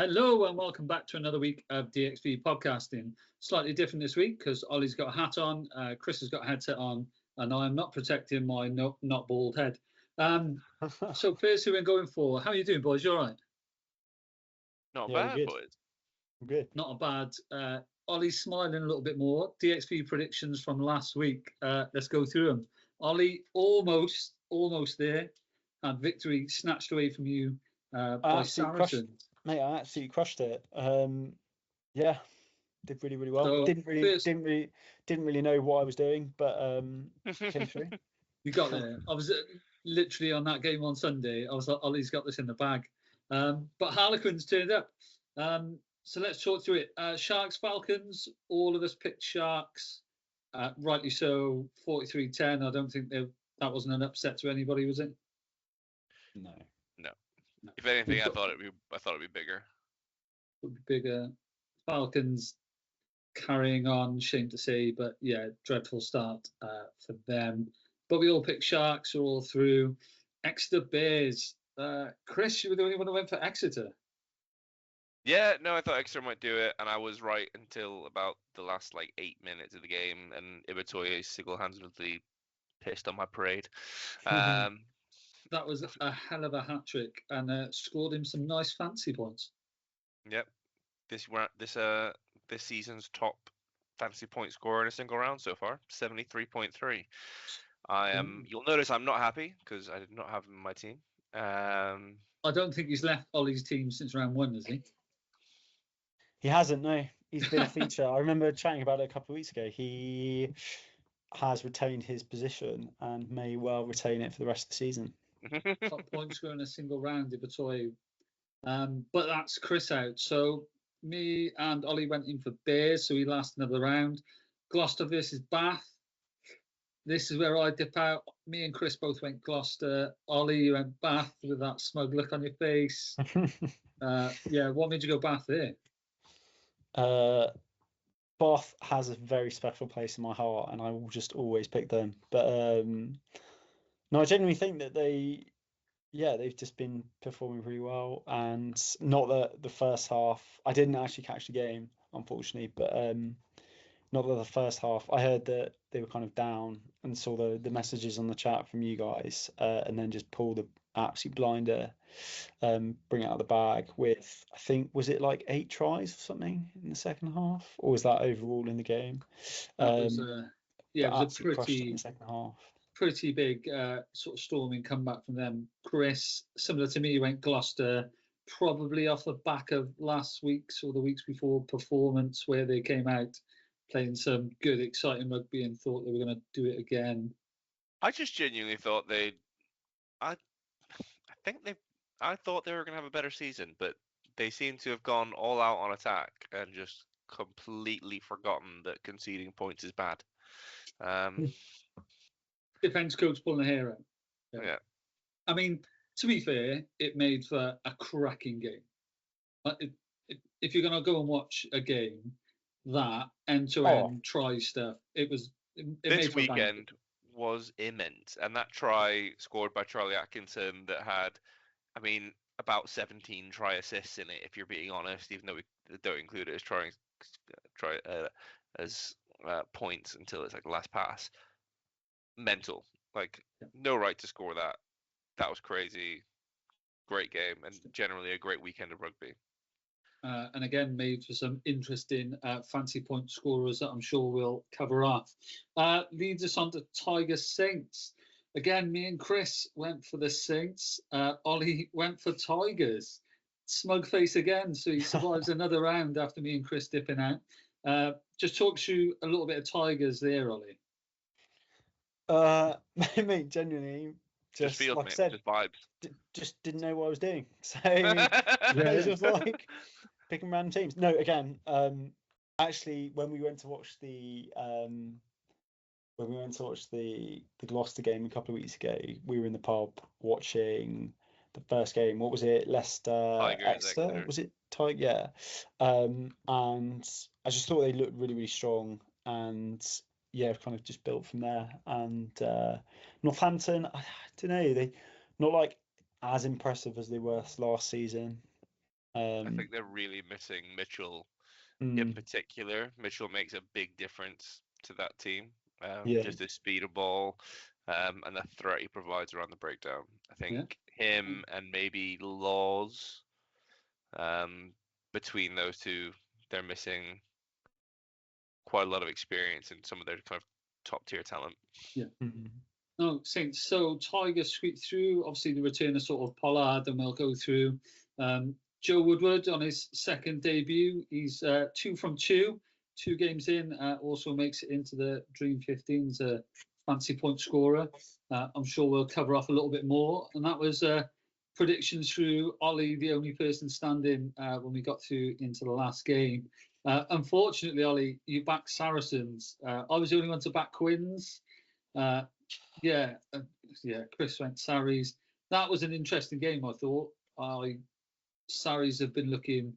Hello and welcome back to another week of DXV podcasting. Slightly different this week because Ollie's got a hat on, Chris has got a headset on, and I'm not protecting my not bald head. So first who we're going for. How are you doing, boys? You all right? Not bad, boys. Good. Not bad. Ollie's smiling a little bit more. DXV predictions from last week. Let's go through them. Ollie, almost there. And victory snatched away from you by Saracens. Mate, I absolutely crushed it. Yeah, did really well. So didn't really know what I was doing, but came through. You got there. I was literally on that game on Sunday. I was like, Ollie's got this in the bag. But Harlequins turned up. So let's talk through it. Sharks, Falcons. All of us picked Sharks. Rightly so. 43-10. I don't think that wasn't an upset to anybody, was it? No. If anything, I thought it'd be bigger. Would be bigger. Falcons carrying on, shame to say, but yeah, dreadful start for them. But we all picked Sharks all through. Exeter Bears. Chris, you were the only one who went for Exeter. Yeah, no, I thought Exeter might do it, and I was right until about the last 8 minutes of the game, and Ibitoye single-handedly pissed on my parade. That was a hell of a hat trick, and scored him some nice fancy points. Yep, this season's top fantasy point scorer in a single round so far, 73.3. You'll notice I'm not happy because I did not have him in my team. I don't think he's left Ollie's team since round one, has he? He hasn't. No, he's been a feature. I remember chatting about it a couple of weeks ago. He has retained his position and may well retain it for the rest of the season. Top point scorer in a single round, Ibitoye. But that's Chris out. So me and Ollie went in for Bears, so he lasted another round. Gloucester versus Bath. This is where I dip out. Me and Chris both went Gloucester. Ollie, you went Bath with that smug look on your face. Yeah, what made you go Bath there? Bath has a very special place in my heart, and I will just always pick them. But no, I genuinely think that they've just been performing really well, and not that the first half. I didn't actually catch the game, unfortunately, but not that the first half. I heard that they were kind of down and saw the messages on the chat from you guys, and then just pull the absolute blinder, bring it out of the bag with, I think, was it 8 tries or something in the second half, or was that overall in the game? It was a pretty second half. Pretty big sort of storming comeback from them. Chris, similar to me, went Gloucester, probably off the back of last week's or the weeks before performance where they came out playing some good, exciting rugby and thought they were going to do it again. I just genuinely thought I thought they were going to have a better season, but they seem to have gone all out on attack and just completely forgotten that conceding points is bad. Defence coach pulling the hair out. Yeah. I mean, to be fair, it made for a cracking game. If you're going to go and watch a game, that end-to-end try stuff, this weekend was immense, and that try scored by Charlie Atkinson that had, about 17 try assists in it, if you're being honest, even though we don't include it as points until it's the last pass. Mental, no right to score that. That was crazy. Great game, and generally a great weekend of rugby. And again, made for some interesting fancy point scorers that I'm sure we'll cover off. Leads us on to Tigers Saints. Again, me and Chris went for the Saints. Ollie went for Tigers. Smug face again, so he survives another round after me and Chris dipping out. Just talk to you a little bit of Tigers there, Ollie. Mate, genuinely, just feels, like mate, I said, just vibes. Just didn't know what I was doing. So it was just picking random teams. No, again, actually, when we went to watch the Gloucester game a couple of weeks ago, we were in the pub watching the first game. What was it? Leicester, Exeter? Was it Tiger? Yeah. And I just thought they looked really, really strong, and yeah, kind of just built from there. And Northampton, I don't know, they not as impressive as they were last season. I think they're really missing Mitchell in particular. Mitchell makes a big difference to that team. Just the speed of ball and the threat he provides around the breakdown. I think him and maybe Laws, between those two, they're missing quite a lot of experience in some of their kind of top tier talent. Yeah. No, Saints. So Tigers squeaked through. Obviously, the return of sort of Pollard, and we'll go through. Joe Woodward on his second debut. He's 2 from 2 games in. Also makes it into the Dream 15s, a fancy point scorer. I'm sure we'll cover off a little bit more. And that was predictions through Ollie, the only person standing when we got through into the last game. Unfortunately, Ollie, you backed Saracens. I was the only one to back Quins. Chris went Sarries. That was an interesting game, I thought. Sarries have been looking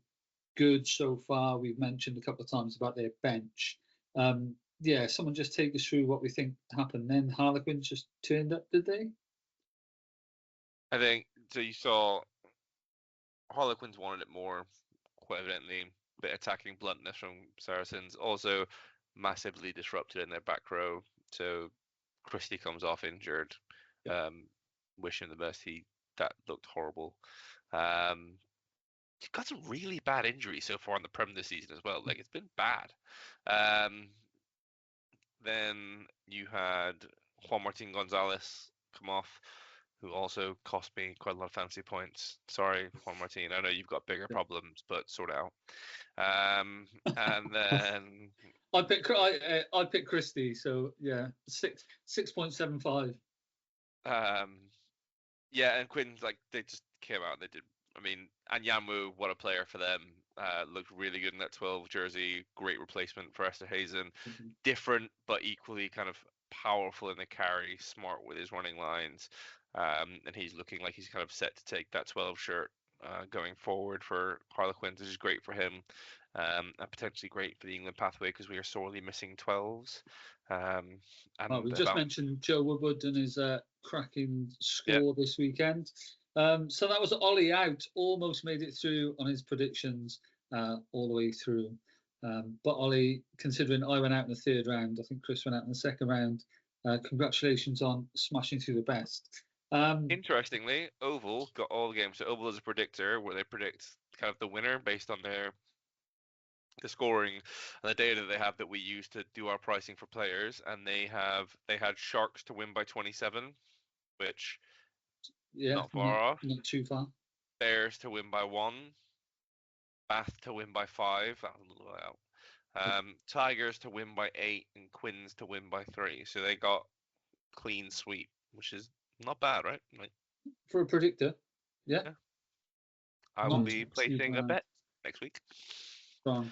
good so far. We've mentioned a couple of times about their bench. Someone just take us through what we think happened then. Harlequins just turned up, did they? I think so. You saw Harlequins wanted it more, quite evidently. Bit attacking bluntness from Saracens. Also massively disrupted in their back row. So Christie comes off injured. Wish him the best. That looked horrible. He's got some really bad injuries so far in the Prem this season as well. Like, it's been bad. Then you had Juan Martin Gonzalez come off, who also cost me quite a lot of fancy points. Sorry, Juan Martin. I know you've got bigger problems, but sort it out. And then I picked Christie, so yeah, 6.75. And Quinn's, like, they just came out and they did. I mean, and Yanwu, what a player for them. Looked really good in that 12 jersey. Great replacement for Esther Hazen. Different, but equally kind of powerful in the carry, smart with his running lines. And he's looking like he's kind of set to take that 12 shirt going forward for Harlequins, which is great for him. And potentially great for the England pathway because we are sorely missing 12s. We just mentioned Joe Woodward and his cracking score this weekend. So that was Ollie out, almost made it through on his predictions all the way through. But Ollie, considering I went out in the third round, I think Chris went out in the second round. Congratulations on smashing through the best. Interestingly, Oval got all the games. So Oval is a predictor where they predict kind of the winner based on the scoring and the data that they have that we use to do our pricing for players. And they had Sharks to win by 27, which not far off. Not too far. Bears to win by 1. Bath to win by 5. That was a little way out. Tigers to win by 8 and Quins to win by 3. So they got clean sweep, which is not bad, right? Like, for a predictor, yeah. I will be placing a bet next week. Wrong.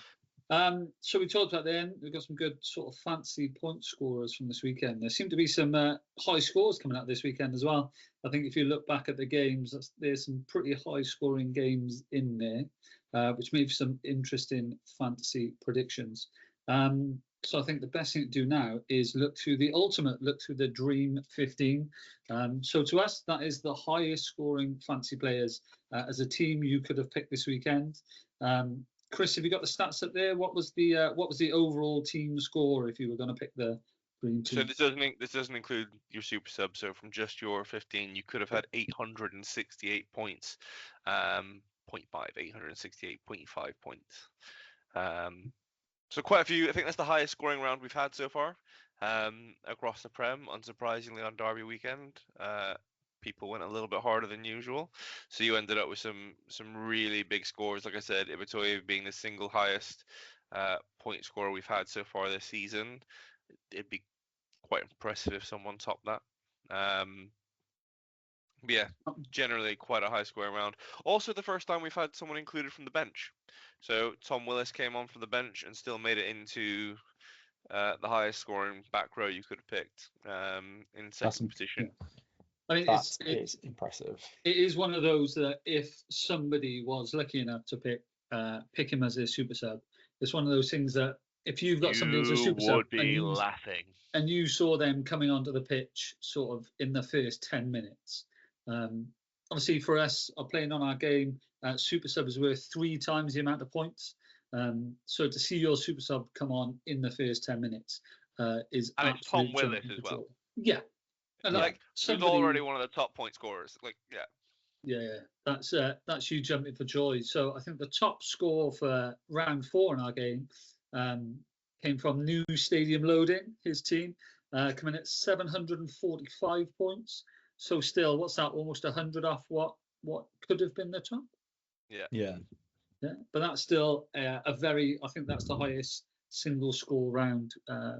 So we talked about then, we've got some good sort of fancy point scorers from this weekend. There seem to be some high scores coming out this weekend as well. I think if you look back at the games, there's some pretty high scoring games in there, which made for some interesting fantasy predictions. So I think the best thing to do now is look through the Dream 15. So to us, that is the highest scoring fantasy players as a team you could have picked this weekend. Chris, have you got the stats up there? What was the overall team score if you were going to pick the Dream team? So this doesn't include your super sub. So from just your 15, you could have had 868 points, 868.5 points. So quite a few. I think that's the highest scoring round we've had so far across the Prem. Unsurprisingly, on Derby weekend, people went a little bit harder than usual. So you ended up with some really big scores. Like I said, Ibitoye being the single highest point scorer we've had so far this season. It'd be quite impressive if someone topped that. Generally quite a high scoring round. Also the first time we've had someone included from the bench. So Tom Willis came on from the bench and still made it into the highest scoring back row you could have picked in second position. Yeah. I mean, it's impressive. It is one of those that if somebody was lucky enough to pick him as a super sub, it's one of those things that if you've got somebody as a super sub, would be laughing. And you saw them coming onto the pitch sort of in the first 10 minutes. Obviously for us, are playing on our game, super sub is worth 3 times the amount of points. So to see your super sub come on in the first 10 minutes is and it's Tom Willis as well. Yeah, and like who's already one of the top point scorers. Like yeah, that's you jumping for joy. So I think the top score for round 4 in our game came from New Stadium Loading, his team, coming at 745 points. So still, what's that? Almost 100 off what could have been the top. Yeah. But that's still a very. I think that's the highest single score round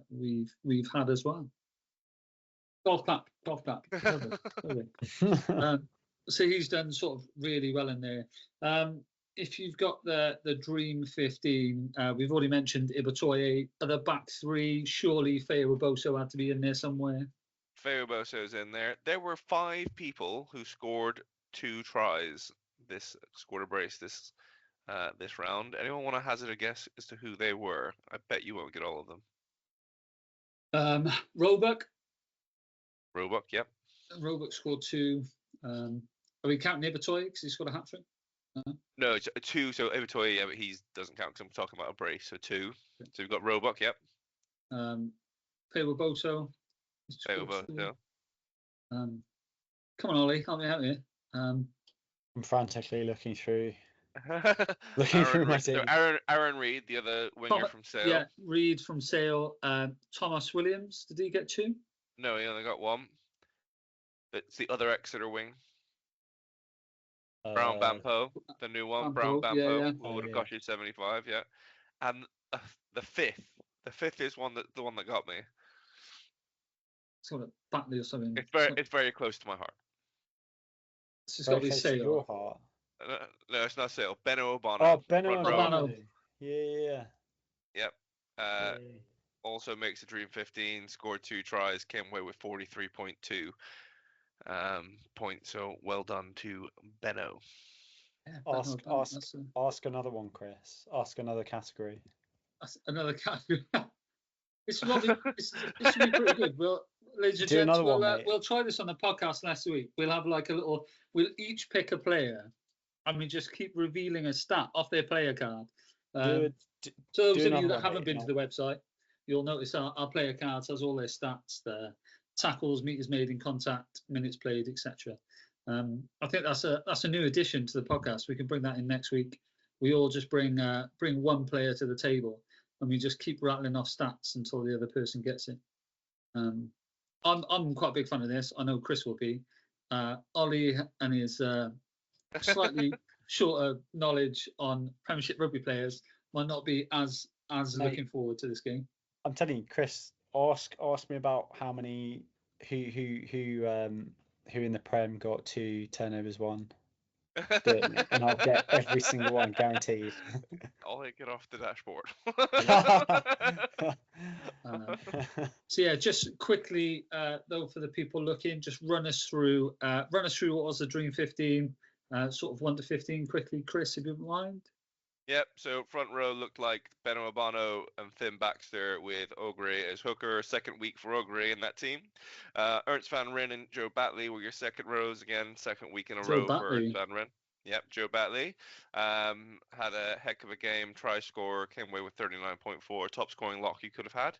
we've had as well. Golf clap. So he's done sort of really well in there. If you've got the Dream 15, we've already mentioned Ibitoye. The back 3, surely Feo Boso had to be in there somewhere. Feo Boso's in there. There were 5 people who scored 2 tries. Scored a brace this round. Anyone want to hazard a guess as to who they were? I bet you won't get all of them. Roebuck, yep. Roebuck scored 2. Are we counting Ibitoye because he scored a hat trick? No, it's 2. So Ibitoye, yeah, but he doesn't count because I'm talking about a brace. So 2. So we've got Roebuck, yep. Feo Boso. Come on, Ollie, help me out here. I'm frantically looking through. Aaron Reid, the other winger from Sale. Yeah, Reid from Sale. Thomas Williams, did he get 2? No, he only got 1. It's the other Exeter wing. Brown Bampo, the new one. Brown Bampo, who would have got you 75, yeah. And the fifth is the one that got me. Sort of Batley or something. It's very close to my heart. It's just got to be Sale. Your heart. No, it's not Sale. Benno Obano. Oh, Benno Obano. Yeah. Yep. Also makes the Dream 15. Scored 2 tries. Came away with 43.2 points. So well done to Benno. Yeah, ask another one, Chris. Ask another category. Another category. This should be pretty good. Ladies and gents, we'll try this on the podcast next week. We'll have like a little. We'll each pick a player, and we just keep revealing a stat off their player card. So those of you that haven't been to the website, you'll notice our player cards has all their stats there: tackles, meters made in contact, minutes played, etc. I think that's a new addition to the podcast. We can bring that in next week. We all just bring one player to the table, and we just keep rattling off stats until the other person gets it. I'm quite a big fan of this. I know Chris will be. Ollie and his slightly shorter knowledge on Premiership rugby players might not be as looking forward to this game. I'm telling you, Chris, ask me about how many who in the Prem got 2 turnovers 1. And I'll get every single one guaranteed. I'll get off the dashboard. So yeah, just quickly though, for the people looking, just run us through what was the Dream 15, sort of 1 to 15 quickly, Chris, if you don't mind. Yep, so front row looked like Benno Obano and Finn Baxter with Ogre as hooker. Second week for Ogre in that team. Ernst van Ryn and Joe Batley were your second rows again. Second week in a row for Ernst van Ryn. Yep, Joe Batley had a heck of a game. Try score, came away with 39.4. Top scoring lock you could have had.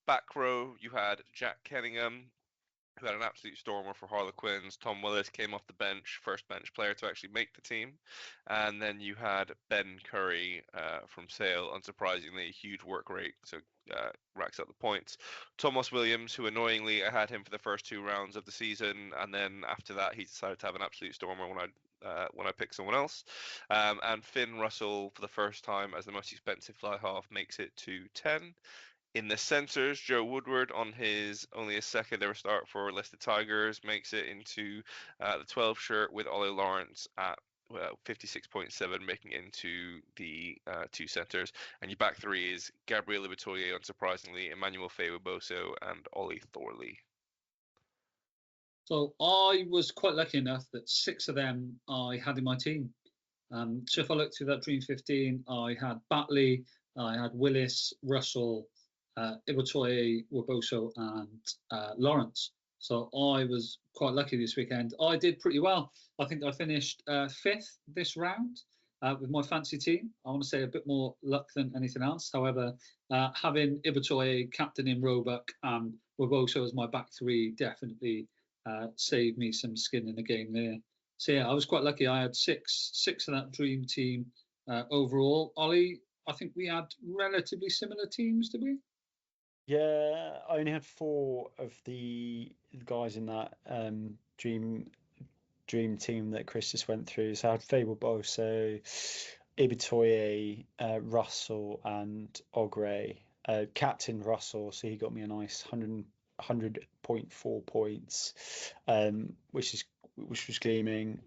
Back row, you had Jack Kenningham, who had an absolute stormer for Harlequins. Tom Willis came off the bench, first bench player to actually make the team. And then you had Ben Curry from Sale, unsurprisingly, huge work rate, so racks up the points. Thomas Williams, who annoyingly, I had him for the first 2 rounds of the season, and then after that he decided to have an absolute stormer when I picked someone else. And Finn Russell, for the first time as the most expensive fly half, makes it to 10. In the centres, Joe Woodward on only his second ever start for Leicester Tigers makes it into the 12 shirt with Ollie Lawrence at 56.7, making it into the 2 centres. And your back 3 is Gabriel Ibitoye, unsurprisingly, Emmanuel Feo-Boso, and Ollie Thorley. So I was quite lucky enough that 6 of them I had in my team. So if I look through that Dream 15, I had Batley, I had Willis, Russell, Ibitoye, Waboso, and Lawrence. So I was quite lucky this weekend. I did pretty well. I think I finished 5th this round with my fancy team. I want to say a bit more luck than anything else. However, having Ibitoye, captain in Roebuck, and Waboso as my back three definitely saved me some skin in the game there. So yeah, I was quite lucky. I had six of that dream team overall. Ollie, I think we had relatively similar teams, did we? Yeah, I only had 4 of the guys in that dream team that Chris just went through. So I had Fable Boso, Ibitoye, Russell, and Ogre. Captain Russell, so he got me a nice 100.4 points, which was gleaming.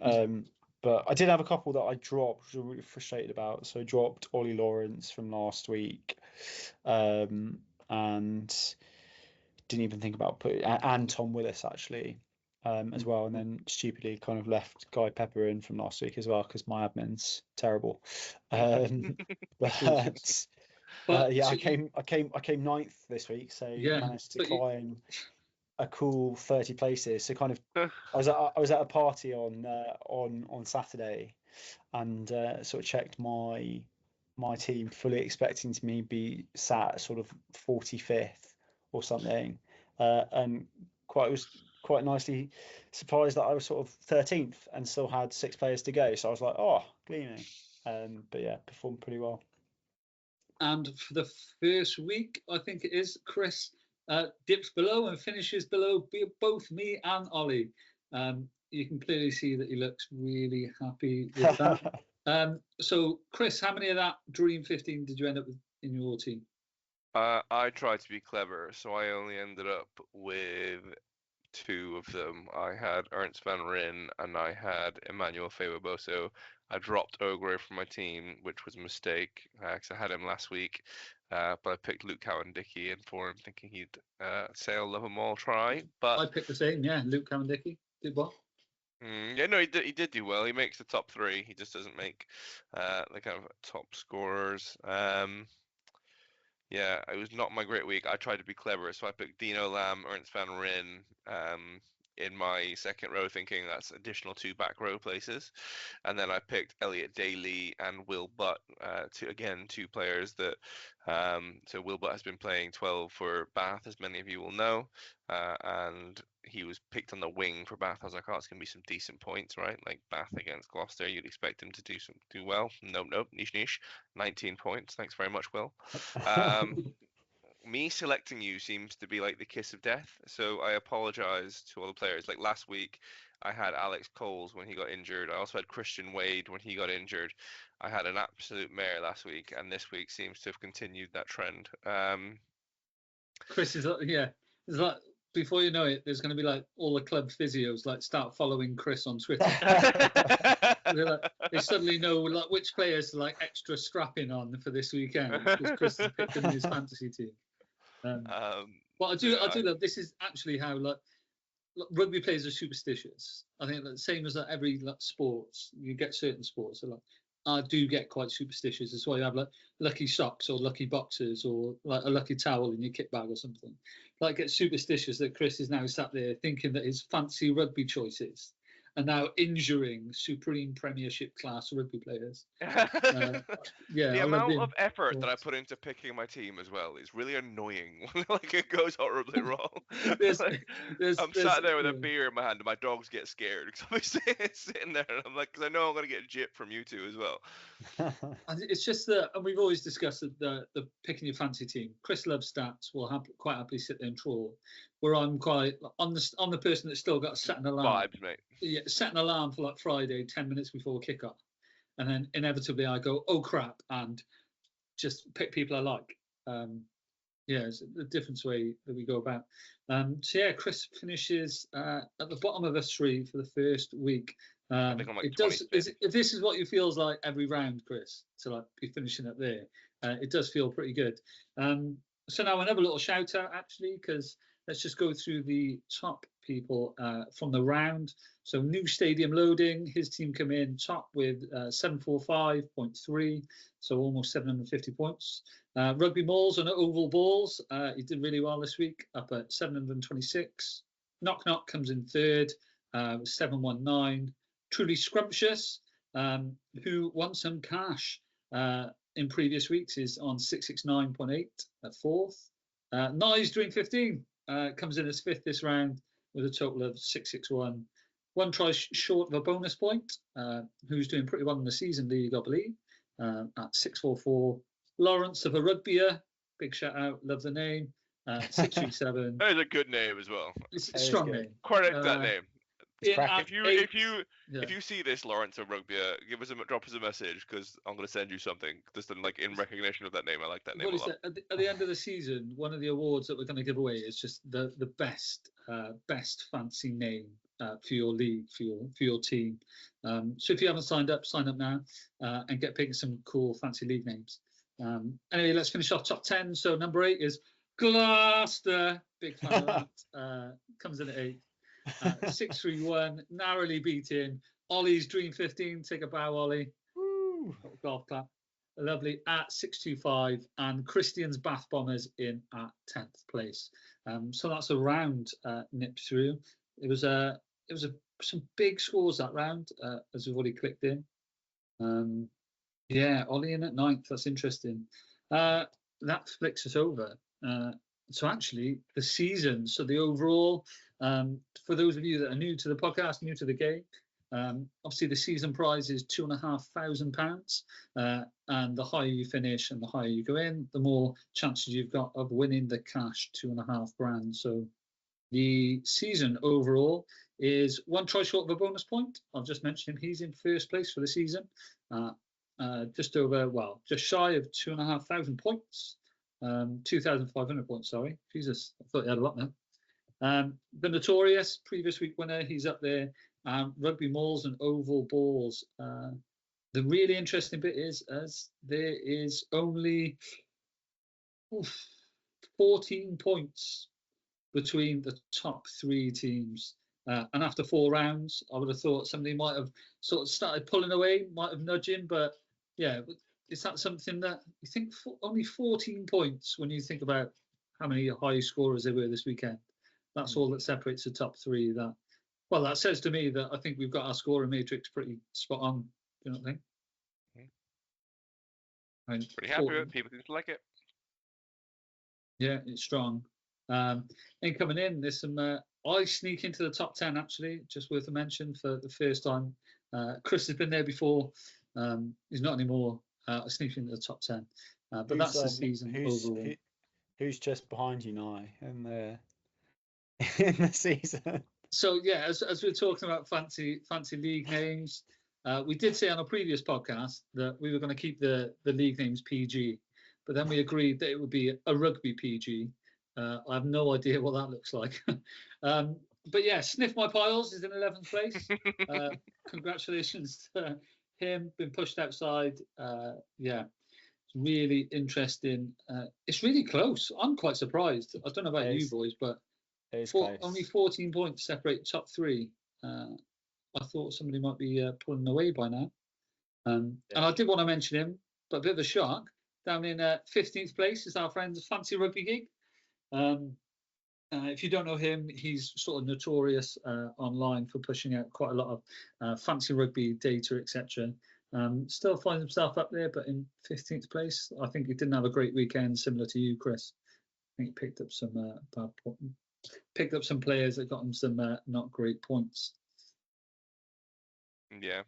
But I did have a couple that I dropped, which I was really frustrated about. So I dropped Ollie Lawrence from last week, and didn't even think about putting, and Tom Willis actually, as well. And then stupidly kind of left Guy Pepper in from last week as well because my admin's terrible. But yeah, I came 9th this week, so managed to climb a cool 30 places. So kind of, I was at a party on Saturday, and sort of checked my team, fully expecting to me be sat sort of 45th or something, and was quite nicely surprised that I was sort of 13th and still had 6 players to go. So I was like, oh, gleaming. But yeah, performed pretty well. And for the first week, I think it is, Chris dips below and finishes below both me and Ollie. You can clearly see that he looks really happy with that. So, Chris, how many of that Dream 15 did you end up with in your team? I tried to be clever, so I only ended up with 2 of them. I had Ernst van Rijn and I had Emmanuel Feboboso. I dropped Ogre from my team, which was a mistake because I had him last week. But I picked Luke Cowan-Dickey in for him, thinking he'd sail love them all try. But I picked the same, yeah. Luke Cowan-Dickey did well. Yeah, no, he did do well. He makes the top 3. He just doesn't make the kind of top scorers. Yeah, it was not my great week. I tried to be clever, so I picked Dino Lam, Ernst van Rijn in my second row, thinking that's additional 2 back row places. And then I picked Elliot Daly and Will Butt, 2 players that. So Will Butt has been playing 12 for Bath, as many of you will know, and he was picked on the wing for Bath. I was like, oh, it's gonna be some decent points, right? Like Bath against Gloucester, you'd expect him to do well. Nope, niche. 19 points. Thanks very much, Will. Me selecting you seems to be like the kiss of death, so I apologize to all the players. Like last week, I had Alex Coles when he got injured. I also had Christian Wade when he got injured. I had an absolute mare last week, and this week seems to have continued that trend. Chris is it's like before you know it, there's going to be like all the club physios like start following Chris on Twitter. They suddenly know like which players are like extra strapping on for this weekend because Chris has picked them in his fantasy team. But I do love this is actually how like rugby players are superstitious. I think the same as like every like sports, you get certain sports. So like I do get quite superstitious. That's why you have like lucky socks or lucky boxers or like a lucky towel in your kit bag or something. Like get superstitious that Chris is now sat there thinking that his fancy rugby choices are now injuring Supreme Premiership class rugby players. The amount of effort that I put into picking my team as well is really annoying. Like it goes horribly wrong. I'm sat there with a beer in my hand and my dogs get scared because I'm sitting there and I'm like, because I know I'm going to get gypped from you 2 as well. It's just that, and we've always discussed the picking your fancy team. Chris loves stats. Will quite happily sit there and troll. Where I'm quite I'm the person that's still got to set an alarm. Vibes, mate. Yeah, set an alarm for like Friday, 10 minutes before kickoff, and then inevitably I go, oh crap, and just pick people I like. It's a different way that we go about. So yeah, Chris finishes at the bottom of a 3 for the first week. I think I'm like if this is what you feels like every round, Chris, to like be finishing up there, it does feel pretty good. So now another little shout out actually, because let's just go through the top people from the round. So new stadium loading, his team come in top with 745.3, so almost 750 points. Rugby Malls and Oval Balls, he did really well this week, up at 726. Knock Knock comes in third, 719. Truly Scrumptious, who won some cash in previous weeks, is on 669.8 at fourth. Ni's Dream 15 comes in as fifth this round with a total of 661. One try short of a bonus point, who's doing pretty well in the season league, I believe, at 644. Lawrence of a Rugbyer, big shout out, love the name, 637. That is a good name as well. It's a strong name. Credit that name. If you see this, Lawrence of Rugby, drop us a message, because I'm going to send you something just in recognition of that name. I like that name a lot. At the end of the season, one of the awards that we're going to give away is just the best fancy name for your league, for your team. So if you haven't signed up, sign up now and get picking some cool fancy league names. Anyway, let's finish off top 10. So number 8 is Gloucester. Big fan of that. Comes in at 8. 631, narrowly beaten. Ollie's Dream 15. Take a bow, Ollie. Woo. Golf clap. Lovely at 625, and Christian's Bath Bombers in at 10th place. So that's a round nipped through. It was some big scores that round, as we've already clicked in. Yeah, Ollie in at 9th. That's interesting. That flicks us over. So actually, the season, so the overall, for those of you that are new to the podcast, new to the game, obviously the season prize is £2,500, and the higher you finish and the higher you go in, the more chances you've got of winning the cash £2,500. So the season overall is one try short of a bonus point. I've just mentioned him. He's in first place for the season, just shy of 2,500 points. 2,500 points, sorry. Jesus, I thought he had a lot now. The notorious previous week winner, he's up there. Rugby Malls and Oval Balls. The really interesting bit is, as there is only 14 points between the top 3 teams. And after 4 rounds, I would have thought somebody might have sort of started pulling away, might have nudged him, but yeah, is that something that you think only 14 points when you think about how many high scorers there were this weekend? That's all that separates the top 3. That says to me that I think we've got our scoring matrix pretty spot on. Do you not think? Pretty happy with it. People seem to like it. Yeah, it's strong. And coming in, there's some. I sneak into the top 10 actually. Just worth a mention for the first time. Chris has been there before. He's not anymore. I sneak into the top 10. But that's the season overall. Who's just behind you now in the season? So yeah, as we're talking about fancy league names, we did say on a previous podcast that we were going to keep the league names PG, but then we agreed that it would be a rugby PG. I have no idea what that looks like. But yeah, Sniff My Piles is in 11th place. Congratulations to him, been pushed outside. Yeah, it's really interesting. It's really close. I'm quite surprised. I don't know about you boys, but only 14 points separate top 3. I thought somebody might be pulling away by now. And I did want to mention him, but a bit of a shock. Down in 15th place is our friend's Fancy Rugby Gig. If you don't know him, he's sort of notorious online for pushing out quite a lot of fancy rugby data, etc. Still finds himself up there, but in 15th place. I think he didn't have a great weekend, similar to you, Chris. I think he picked up some players that got him some not great points. Yeah.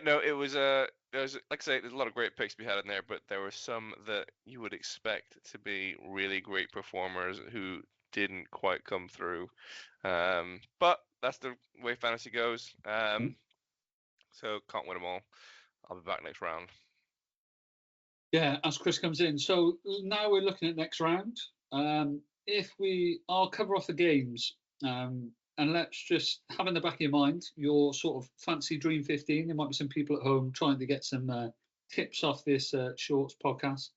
No, it was there's, like I say, there's a lot of great picks to be had in there, but there were some that you would expect to be really great performers who didn't quite come through. But that's the way fantasy goes. So can't win them all. I'll be back next round. Yeah, as Chris comes in. So now we're looking at next round. I'll cover off the games. And let's just have in the back of your mind your sort of fancy Dream 15. There might be some people at home trying to get some tips off this Shorts podcast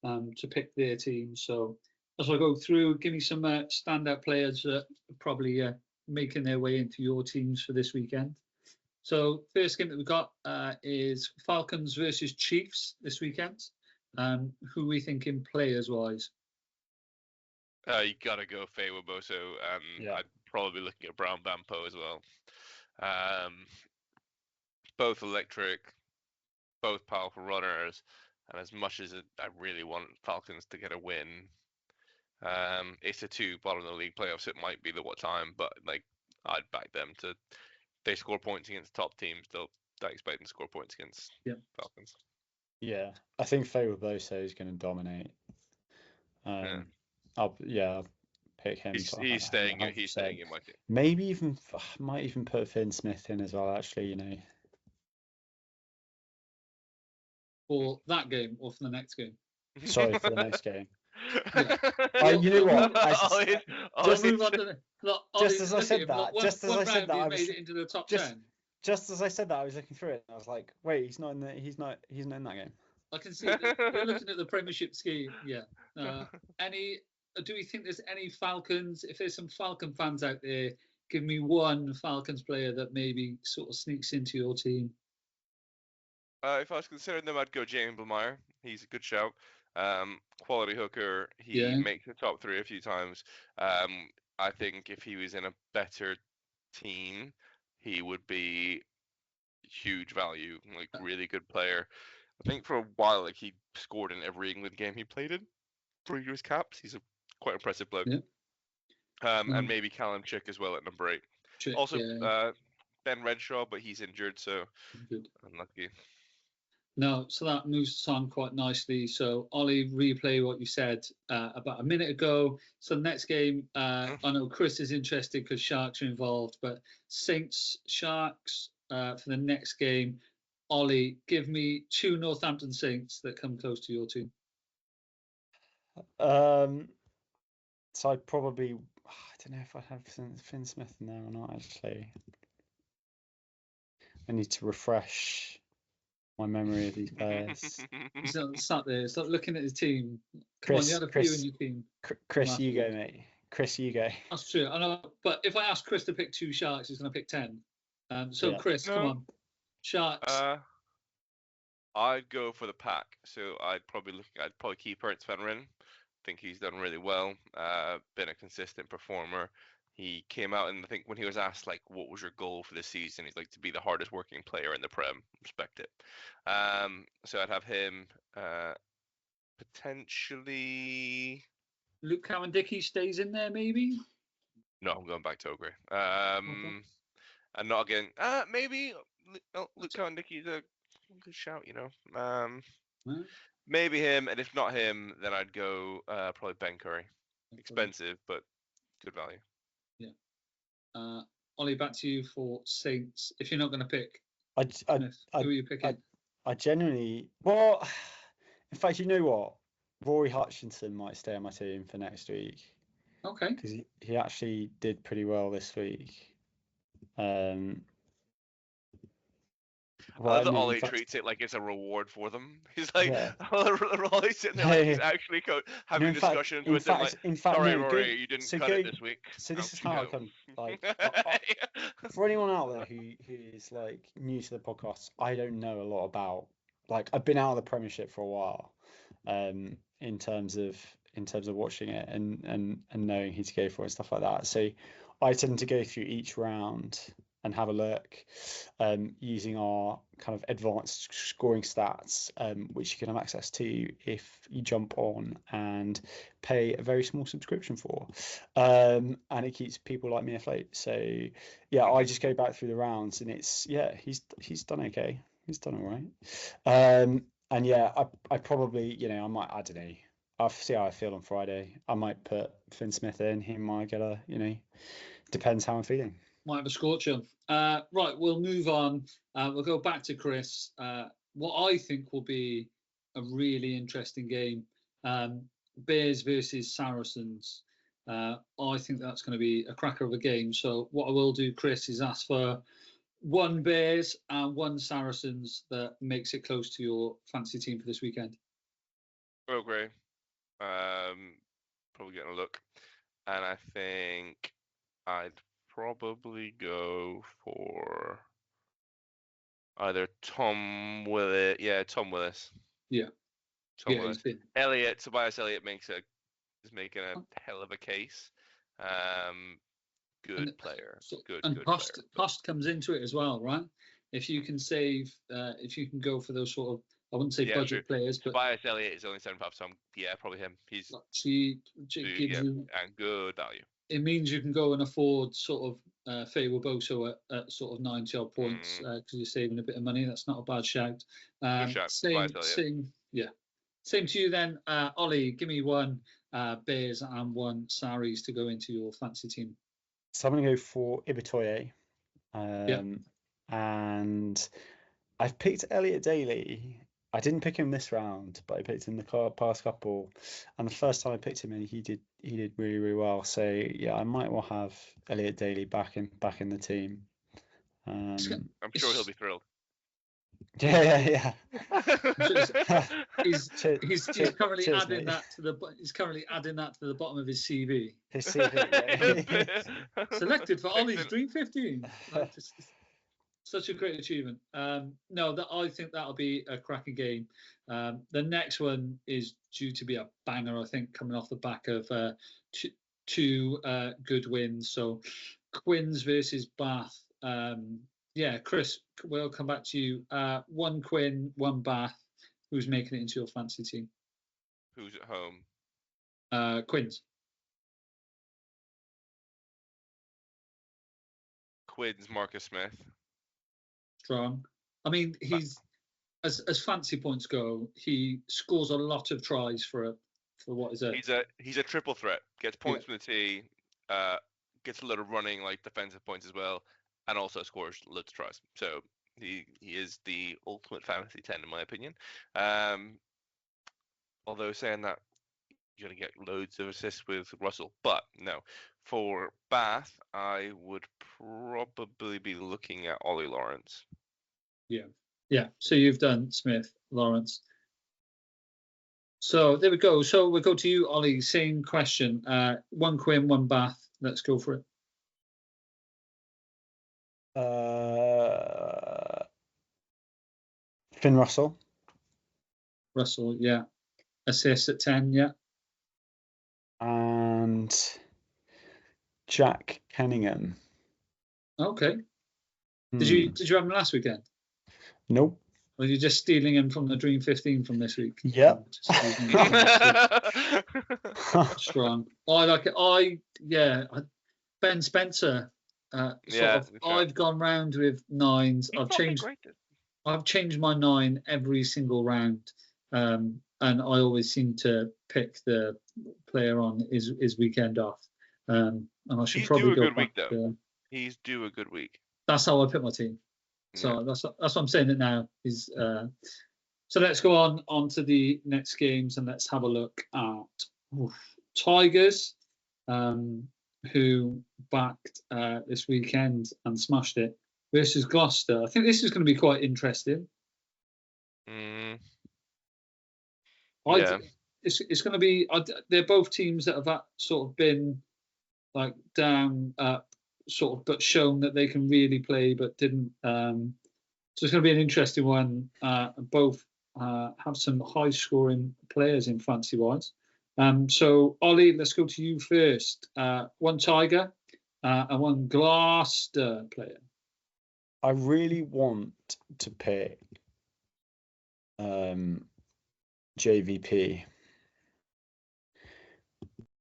to pick their team. So as I go through, give me some standout players that are probably making their way into your teams for this weekend. So first game that we've got is Falcons versus Chiefs this weekend. Who are we thinking players-wise? You got to go Faye Waboso. probably looking at Brown Bampo as well. Both electric, both powerful runners, and as much as I really want Falcons to get a win, it's a 2 bottom of the league playoffs. So it might be the what time, but like I'd back them to. They score points against top teams. I expect them to score points against Falcons. Yeah, I think Faye Boso is going to dominate. I'll pick him. He's staying in my team. Maybe even might even put Finn Smith in as well. Actually, For that game or for the next game? Sorry, for the next game. Yeah. You know what? Just as I said that, I was made it into the top 10. Just as I said that, I was looking through it, and I was like, "Wait, he's not in that game." I can see that you're looking at the Premiership scheme. Yeah. Do we think there's any Falcons? If there's some Falcon fans out there, give me one Falcons player that maybe sort of sneaks into your team. If I was considering them, I'd go James Blamire. He's a good shout. Quality hooker. He makes the top 3 a few times. I think if he was in a better team, he would be huge value, like really good player. I think for a while, like he scored in every England game he played in, previous caps. He's a quite impressive bloke. Yeah. And maybe Callum Chick as well at number 8. Also, Ben Redshaw, but he's injured, so unlucky. No, so that moves us on quite nicely. So, Ollie, replay what you said about a minute ago. So, the next game, I know Chris is interested because Sharks are involved, but Saints, Sharks for the next game. Ollie, give me 2 Northampton Saints that come close to your team. So, I probably, I don't know if I have Finn Smith in there or not, actually. I need to refresh my memory of these players. Start there. Start looking at his team. Come on, you had a few in your team. Chris, you go, mate. Chris, you go. That's true. I know, but if I ask Chris to pick 2 Sharks, he's going to pick 10. Chris, come on. Sharks. I'd go for the pack. So I'd probably keep Ernst Van Ryn. Think he's done really well. Been a consistent performer. He came out and I think when he was asked like, what was your goal for this season? He's like to be the hardest working player in the Prem. Respect it. So I'd have him potentially. Luke Cowan-Dickey stays in there, maybe. No, I'm going back to Ogre. And not again. Maybe Luke Cowan-Dickey's a good shout. Maybe him, and if not him, then I'd go probably Ben Curry. Expensive, but good value. Yeah. Ollie, back to you for Saints. If you're not going to pick, who are you picking? I genuinely, well, in fact, you know what? Rory Hutchinson might stay on my team for next week. Okay. Because he actually did pretty well this week. Ollie treats it like it's a reward for them. He's like, Ollie's sitting there like he's actually having discussions with them. Like, sorry, Rory, you didn't cut it this week. So this is how I come. Like, for anyone out there who is like new to the podcast, I don't know a lot about. Like, I've been out of the Premiership for a while, in terms of watching it and knowing who to go for and stuff like that. So I tend to go through each round and have a look using our kind of advanced scoring stats, which you can have access to if you jump on and pay a very small subscription for. And it keeps people like me afloat. So yeah, I just go back through the rounds and it's, he's done okay. He's done all right. And yeah, I probably, I might, I don't know. I'll see how I feel on Friday. I might put Finn Smith in. He might get depends how I'm feeling. Might have a scorcher. Right, we'll move on. We'll go back to Chris. What I think will be a really interesting game. Bears versus Saracens. I think that's going to be a cracker of a game. So what I will do, Chris, is ask for 1 Bears and 1 Saracens that makes it close to your fantasy team for this weekend. Oh, great. Probably getting a look. And I think I'd probably go for either Tom Willis. Yeah, Tom Willis. Yeah. Tom Willis. Tobias Elliott is making a hell of a case. good player. Good cost comes into it as well, right? If you can save, if you can go for those sort of, I wouldn't say budget players, but Tobias Elliott is only £7, so probably him. He's gives you and good value. It means you can go and afford sort of Faye Boso at sort of 90 odd points because you're saving a bit of money. That's not a bad shout. Same to you then, Ollie. Give me one Bears and one Saris to go into your fancy team. So I'm going to go for Ibitoye. And I've picked Elliot Daly. I didn't pick him this round, but I picked him the past couple. And the first time I picked him, he did really, really well. So yeah, I might well have Elliot Daly back in the team. I'm sure he'll be thrilled. Yeah. He's currently adding that to the bottom of his CV. His CV. Yeah. Selected for Ollie's Dream 15. Such a great achievement. I think that'll be a cracking game. The next one is due to be a banger, I think, coming off the back of two good wins. So Quins versus Bath. Chris, we'll come back to you. One Quinn, one Bath. Who's making it into your fancy team? Who's at home? Quins. Quins, Marcus Smith. Strong. I mean, he's as fancy points go, he scores a lot of tries for what is it? He's a triple threat. Gets points from the tee, gets a lot of running, like defensive points as well, and also scores loads of tries. So he is the ultimate fantasy 10 in my opinion. Although saying that, you're going to get loads of assists with Russell. But no, for Bath, I would probably be looking at Ollie Lawrence. Yeah. So you've done Smith, Lawrence. So there we go. So we'll go to you, Ollie. Same question. One Quinn, one Bath. Let's go for it. Finn Russell. Yeah. Assists at 10, yeah. And Jack Kenningham. Okay. Did you have him last weekend? Nope. Or are you just stealing him from the Dream 15 from this week? Yep. Strong. I like it. Ben Spencer. I've gone round with nines. I've changed my 9 every single round. And I always seem to pick the player on his weekend off. And I should probably go back. He's due a good week. That's how I pick my team. So that's what I'm saying it now. So let's go on to the next games and let's have a look at Tigers, who backed this weekend and smashed it, versus Gloucester. I think this is going to be quite interesting. It's going to be. They're both teams that have sort of been like down, sort of, but shown that they can really play, but didn't. So it's going to be an interesting one. Both have some high-scoring players in fantasy-wise. So Ollie, let's go to you first. One Tiger and one Gloucester player. I really want to pick JVP.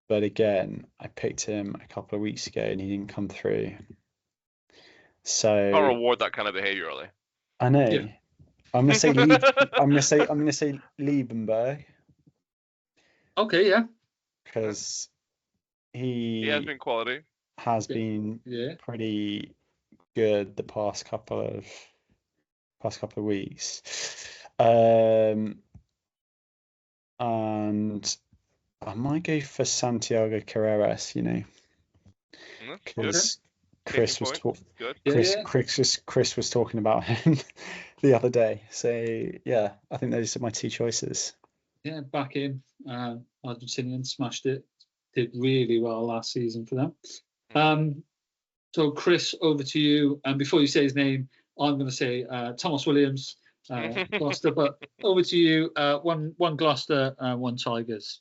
But again, I picked him a couple of weeks ago and he didn't come through. So I'll reward that kind of behavior, Ollie. I know. Yeah. I'm gonna say Liebenberg. Okay, yeah. Because he has been quality. Has been pretty good the past couple of weeks. And I might go for Santiago Carreras, because Chris was Chris was talking about him the other day. So yeah, I think those are my 2 choices. Yeah, back in. Argentinian smashed it. Did really well last season for them. So Chris, over to you. And before you say his name, I'm going to say Thomas Williams, Gloucester. But over to you. One Gloucester, one Tigers.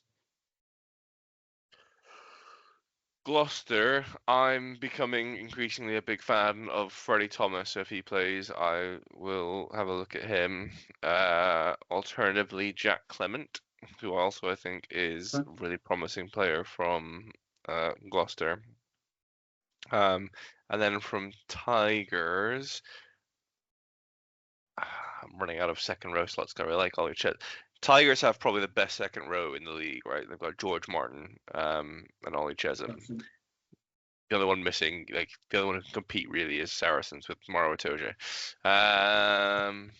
Gloucester, I'm becoming increasingly a big fan of Freddie Thomas. So if he plays, I will have a look at him. Alternatively, Jack Clement, who also I think is a really promising player from Gloucester. And then from Tigers, I'm running out of second row slots. I really like Ollie Chet. Tigers have probably the best second row in the league, right? They've got George Martin and Ollie Chesham. The other one missing, like the other one who can compete really is Saracens with Maro Itoje. From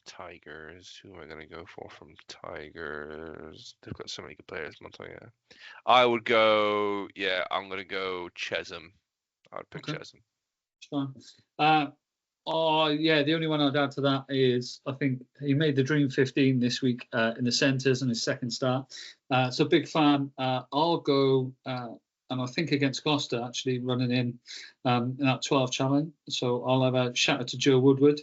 Tigers, who am I going to go for from Tigers? They've got so many good players, Montoya. I would go, I'm going to go Chesham. I would pick Chesham. Fine. The only one I'd add to that is I think he made the Dream 15 this week in the centres in his second start. So big fan. I'll go, and I think against Gloucester actually running in that 12 challenge. So I'll have a shout out to Joe Woodward.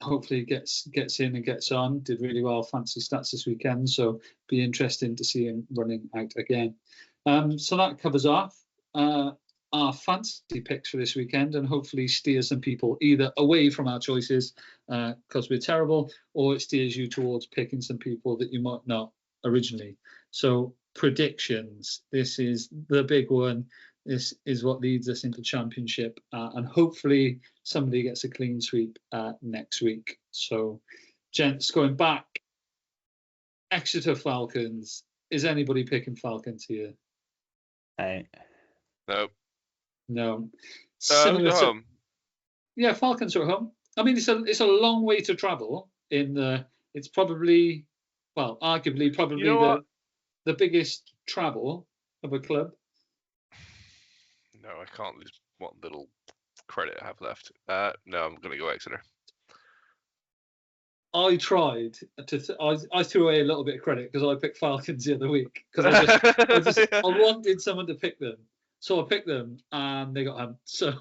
Hopefully gets in and gets on. Did really well fancy stats this weekend. So be interesting to see him running out again. So that covers off our fancy picks for this weekend, and hopefully steer some people either away from our choices because we're terrible, or it steers you towards picking some people that you might not originally. So predictions, this is the big one. This is what leads us into championship, and hopefully somebody gets a clean sweep next week. So gents, going back, Exeter Falcons, is anybody picking Falcons here? Hey. Nope. No. Home. Yeah, Falcons are at home. I mean, it's a long way to travel. It's probably, well, arguably the biggest travel of a club. No, I can't lose what little credit I have left. No, I'm going to go Exeter. I tried to. I threw away a little bit of credit because I picked Falcons the other week because I wanted someone to pick them. So I picked them and they got humped. So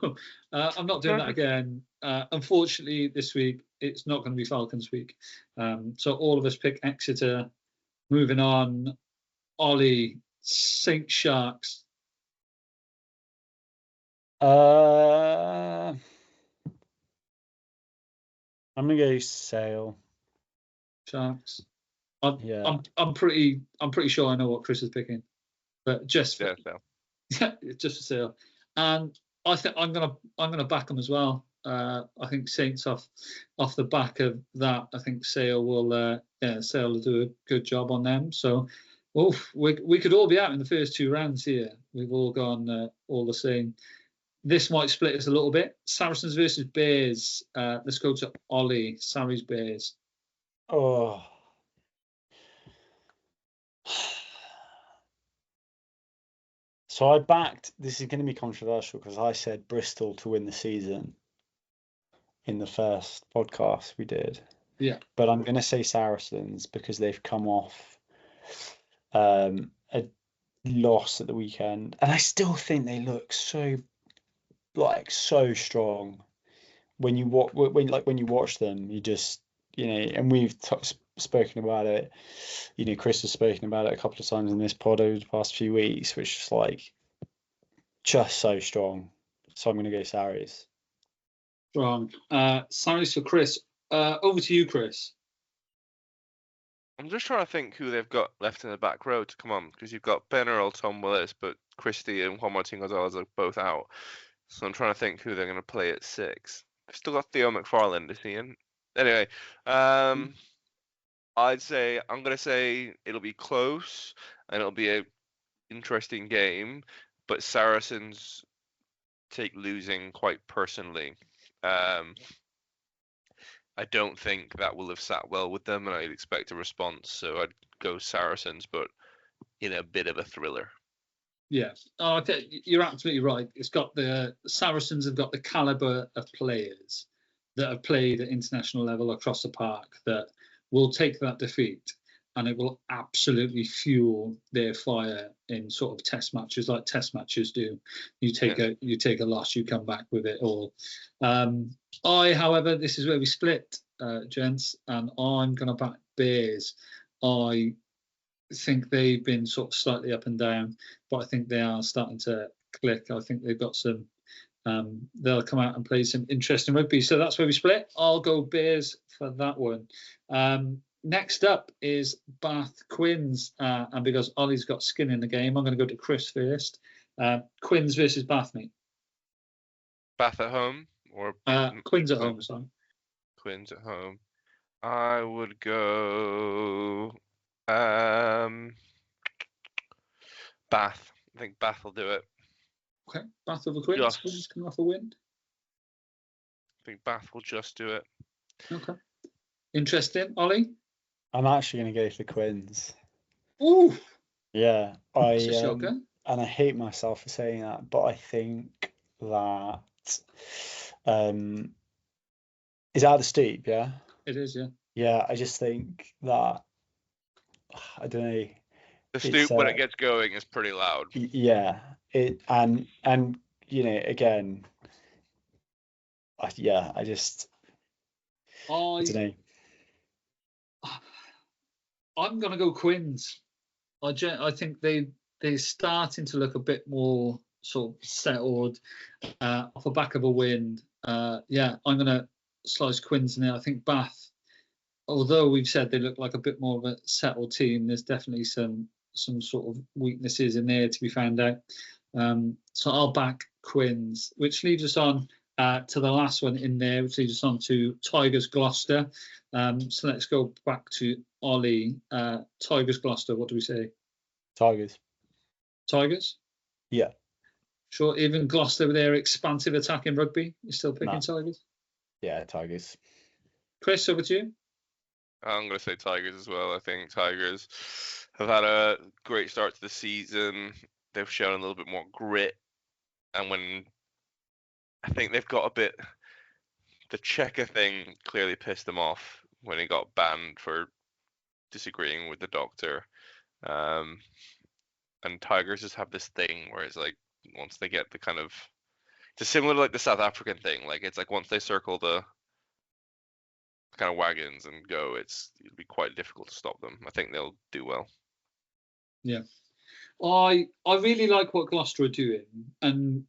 I'm not doing that again. Unfortunately, this week, it's not going to be Falcons week. So all of us pick Exeter. Moving on, Ollie, Saint Sharks. I'm going to go Sale. Sharks. I'm pretty sure I know what Chris is picking. But just Sale. Yeah, just for Sale, and I think I'm gonna back them as well. I think Saints off the back of that. I think Sale will do a good job on them. So, we could all be out in the first two rounds here. We've all gone all the same. This might split us a little bit. Saracens versus Bears. Let's go to Ollie. Sarries Bears. Oh. So I backed, this is going to be controversial because I said Bristol to win the season in the first podcast we did. Yeah. But I'm going to say Saracens because they've come off a loss at the weekend. And I still think they look so strong. When you watch them, you just, and we've spoken about it. Chris has spoken about it a couple of times in this pod over the past few weeks, which is just so strong. So I'm going to go Sarries. Strong. Sarries for Chris. Over to you, Chris. I'm just trying to think who they've got left in the back row to come on, because you've got Ben Earl, Tom Willis, but Christie and Juan Martin Gonzalez are both out. So I'm trying to think who they're going to play at 6. They've still got Theo McFarland, is he in? Anyway, I'm going to say it'll be close and it'll be an interesting game, but Saracens take losing quite personally. I don't think that will have sat well with them, and I'd expect a response. So I'd go Saracens, but in a bit of a thriller. Yeah, you're absolutely right. It's got the Saracens have got the caliber of players that have played at international level across the park that will take that defeat, and it will absolutely fuel their fire in sort of test matches, like test matches do. You take a loss, you come back with it all. However, this is where we split, gents, and I'm going to back Bears. I think they've been sort of slightly up and down, but I think they are starting to click. I think they've got some. They'll come out and play some interesting rugby. So that's where we split. I'll go Bears for that one. Next up is Bath Quins, and because Ollie's got skin in the game, I'm going to go to Chris first. Quins versus Bath, mate. Bath at home or Quins at home, sorry. Quins at home. I would go Bath. I think Bath will do it. Okay, Bath over Quins. Yes. Quins coming off a win. I think Bath will just do it. Okay. Interesting. Ollie? I'm actually going to go for Quins. Ooh! Yeah. That's a shocker. And I hate myself for saying that, but I think that is that the steep, yeah? It is, yeah. Yeah, I just think that I don't know. The stoop when it gets going is pretty loud. Yeah, and you know, again, I don't know. I'm gonna go Quins. I think they're starting to look a bit more sort of settled off the back of a win. Yeah, I'm gonna slice Quins in there. I think Bath, although we've said they look like a bit more of a settled team, there's definitely some sort of weaknesses in there to be found out. So I'll back Quins, which leads us on to the last one in there, which leads us on to Tigers Gloucester. So let's go back to Ollie. Tigers Gloucester, what do we say? Tigers. Tigers? Yeah. Sure, even Gloucester with their expansive attack in rugby, you're still picking Tigers? Yeah, Tigers. Chris, over to you. I'm going to say Tigers as well. I think Tigers have had a great start to the season. They've shown a little bit more grit. And when I think they've got a bit, the Checker thing clearly pissed them off when he got banned for disagreeing with the doctor. And Tigers just have this thing where it's like, once they get the kind of, it's similar to like the South African thing. Like it's like once they circle the kind of wagons and go, it'll be quite difficult to stop them. I think they'll do well. Yeah, I really like what Gloucester are doing, and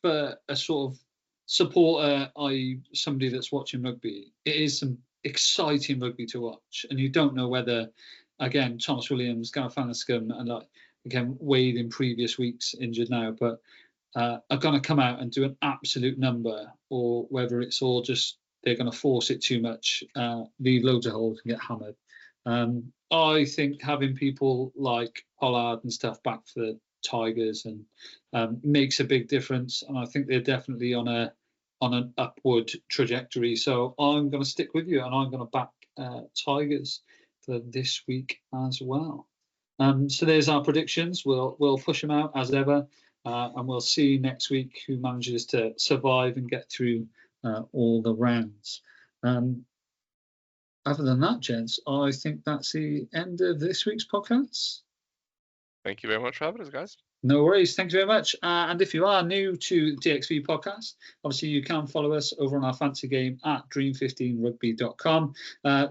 for a sort of supporter, somebody that's watching rugby, it is some exciting rugby to watch, and you don't know whether, again, Thomas Williams, Gareth Fanscombe, and like again Wade in previous weeks injured now, but are going to come out and do an absolute number, or whether it's all just they're going to force it too much, leave loads of holes and get hammered. I think having people like Pollard and stuff back for the Tigers and makes a big difference, and I think they're definitely on an upward trajectory. So I'm going to stick with you, and I'm going to back Tigers for this week as well. So there's our predictions. We'll push them out as ever, and we'll see next week who manages to survive and get through all the rounds. Other than that, gents, I think that's the end of this week's podcast. Thank you very much for having us, guys. No worries. Thank you very much. And if you are new to the DXV podcast, obviously you can follow us over on our fancy game at dream15rugby.com.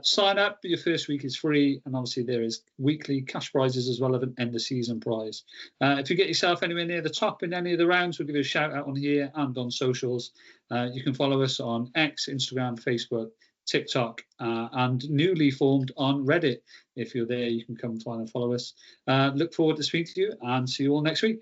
Sign up. Your first week is free. And obviously there is weekly cash prizes as well as an end of season prize. If you get yourself anywhere near the top in any of the rounds, we'll give you a shout out on here and on socials. You can follow us on X, Instagram, Facebook, TikTok, and newly formed on Reddit. If you're there, you can come find and follow us. Look forward to speaking to you and see you all next week.